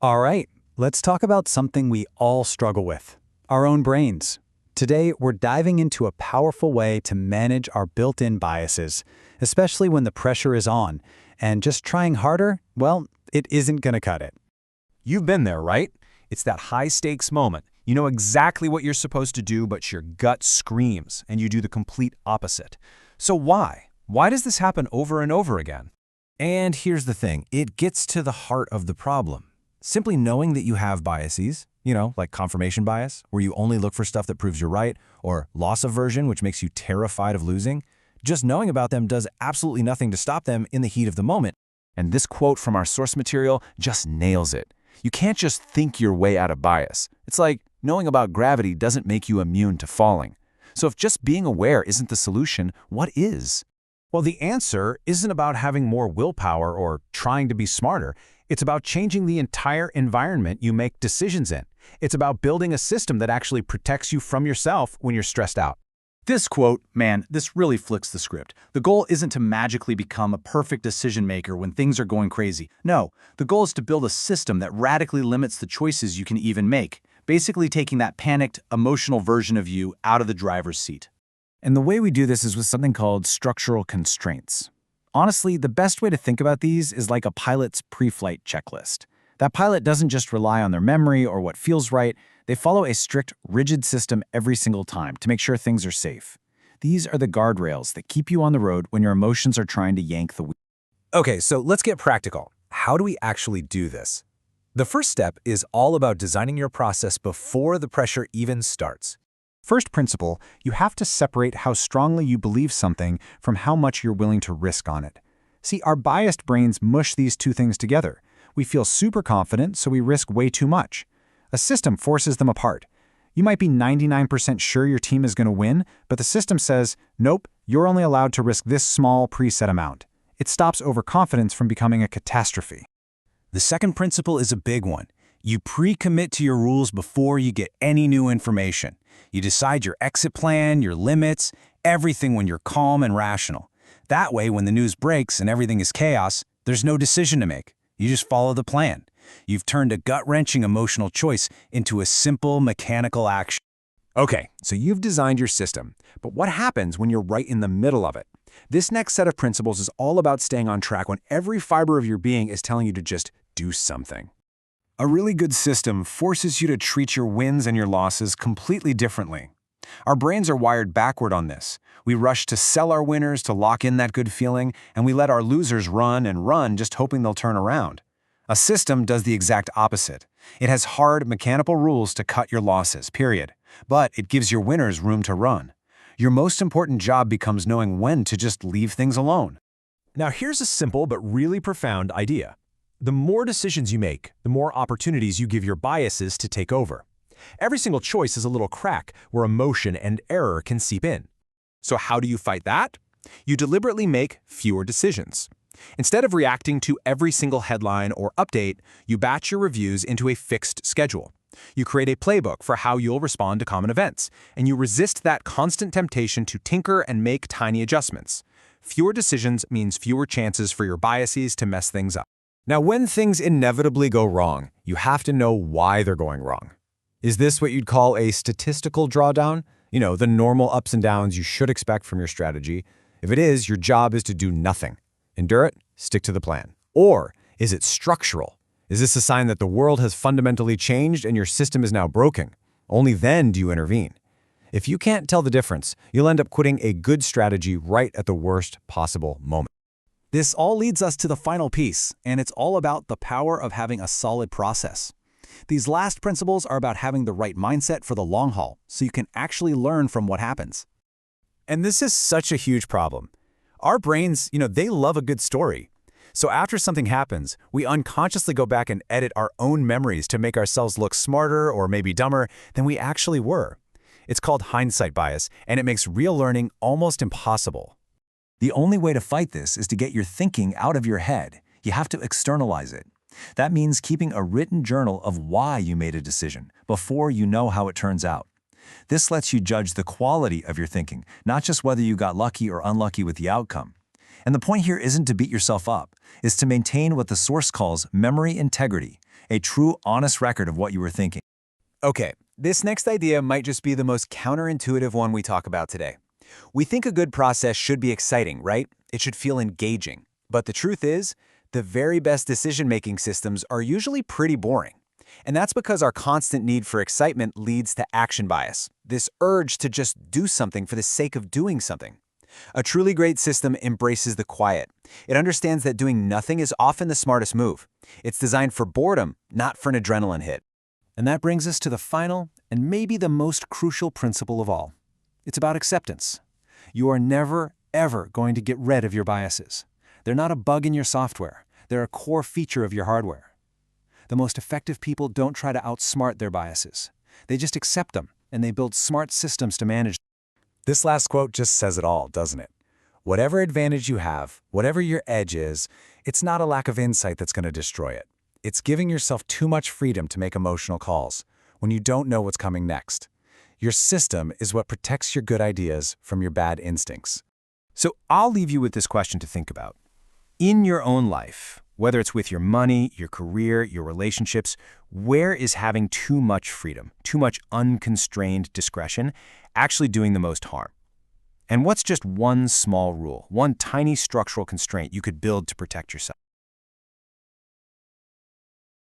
All right, let's talk about something we all struggle with, our own brains. Today, we're diving into a powerful way to manage our built-in biases, especially when the pressure is on. And just trying harder, well, it isn't going to cut it. You've been there, right? It's that high-stakes moment. You know exactly what you're supposed to do, but your gut screams, and you do the complete opposite. So why? Why does this happen over and over again? And here's the thing, it gets to the heart of the problem. Simply knowing that you have biases, like confirmation bias, where you only look for stuff that proves you're right, or loss aversion, which makes you terrified of losing, just knowing about them does absolutely nothing to stop them in the heat of the moment. And this quote from our source material just nails it. You can't just think your way out of bias. It's like knowing about gravity doesn't make you immune to falling. So if just being aware isn't the solution, what is? Well, the answer isn't about having more willpower or trying to be smarter. It's about changing the entire environment you make decisions in. It's about building a system that actually protects you from yourself when you're stressed out. This quote, man, this really flicks the script. The goal isn't to magically become a perfect decision maker when things are going crazy. No, the goal is to build a system that radically limits the choices you can even make, basically taking that panicked, emotional version of you out of the driver's seat. And the way we do this is with something called structural constraints. Honestly, the best way to think about these is like a pilot's pre-flight checklist. That pilot doesn't just rely on their memory or what feels right, they follow a strict, rigid system every single time to make sure things are safe. These are the guardrails that keep you on the road when your emotions are trying to yank the wheel. Okay, so let's get practical. How do we actually do this? The first step is all about designing your process before the pressure even starts. First principle, you have to separate how strongly you believe something from how much you're willing to risk on it. See, our biased brains mush these two things together. We feel super confident, so we risk way too much. A system forces them apart. You might be 99% sure your team is going to win, but the system says, nope, you're only allowed to risk this small preset amount. It stops overconfidence from becoming a catastrophe. The second principle is a big one. You pre-commit to your rules before you get any new information. You decide your exit plan, your limits, everything when you're calm and rational. That way, when the news breaks and everything is chaos, there's no decision to make. You just follow the plan. You've turned a gut-wrenching emotional choice into a simple mechanical action. Okay, so you've designed your system, but what happens when you're right in the middle of it? This next set of principles is all about staying on track when every fiber of your being is telling you to just do something. A really good system forces you to treat your wins and your losses completely differently. Our brains are wired backward on this. We rush to sell our winners to lock in that good feeling, and we let our losers run and run just hoping they'll turn around. A system does the exact opposite. It has hard, mechanical rules to cut your losses, period. But it gives your winners room to run. Your most important job becomes knowing when to just leave things alone. Now here's a simple but really profound idea. The more decisions you make, the more opportunities you give your biases to take over. Every single choice is a little crack where emotion and error can seep in. So how do you fight that? You deliberately make fewer decisions. Instead of reacting to every single headline or update, you batch your reviews into a fixed schedule. You create a playbook for how you'll respond to common events, and you resist that constant temptation to tinker and make tiny adjustments. Fewer decisions means fewer chances for your biases to mess things up. Now, when things inevitably go wrong, you have to know why they're going wrong. Is this what you'd call a statistical drawdown? The normal ups and downs you should expect from your strategy. If it is, your job is to do nothing. Endure it, stick to the plan. Or is it structural? Is this a sign that the world has fundamentally changed and your system is now broken? Only then do you intervene. If you can't tell the difference, you'll end up quitting a good strategy right at the worst possible moment. This all leads us to the final piece, and it's all about the power of having a solid process. These last principles are about having the right mindset for the long haul, so you can actually learn from what happens. And this is such a huge problem. Our brains, they love a good story. So after something happens, we unconsciously go back and edit our own memories to make ourselves look smarter or maybe dumber than we actually were. It's called hindsight bias, and it makes real learning almost impossible. The only way to fight this is to get your thinking out of your head. You have to externalize it. That means keeping a written journal of why you made a decision before you know how it turns out. This lets you judge the quality of your thinking, not just whether you got lucky or unlucky with the outcome. And the point here isn't to beat yourself up, it's to maintain what the source calls memory integrity, a true, honest record of what you were thinking. Okay, this next idea might just be the most counterintuitive one we talk about today. We think a good process should be exciting, right? It should feel engaging. But the truth is, the very best decision-making systems are usually pretty boring. And that's because our constant need for excitement leads to action bias, this urge to just do something for the sake of doing something. A truly great system embraces the quiet. It understands that doing nothing is often the smartest move. It's designed for boredom, not for an adrenaline hit. And that brings us to the final and maybe the most crucial principle of all. It's about acceptance. You are never, ever going to get rid of your biases. They're not a bug in your software. They're a core feature of your hardware. The most effective people don't try to outsmart their biases. They just accept them, and they build smart systems to manage them. This last quote just says it all, doesn't it? Whatever advantage you have, whatever your edge is, it's not a lack of insight that's going to destroy it. It's giving yourself too much freedom to make emotional calls when you don't know what's coming next. Your system is what protects your good ideas from your bad instincts. So I'll leave you with this question to think about. In your own life, whether it's with your money, your career, your relationships, where is having too much freedom, too much unconstrained discretion, actually doing the most harm? And what's just one small rule, one tiny structural constraint you could build to protect yourself?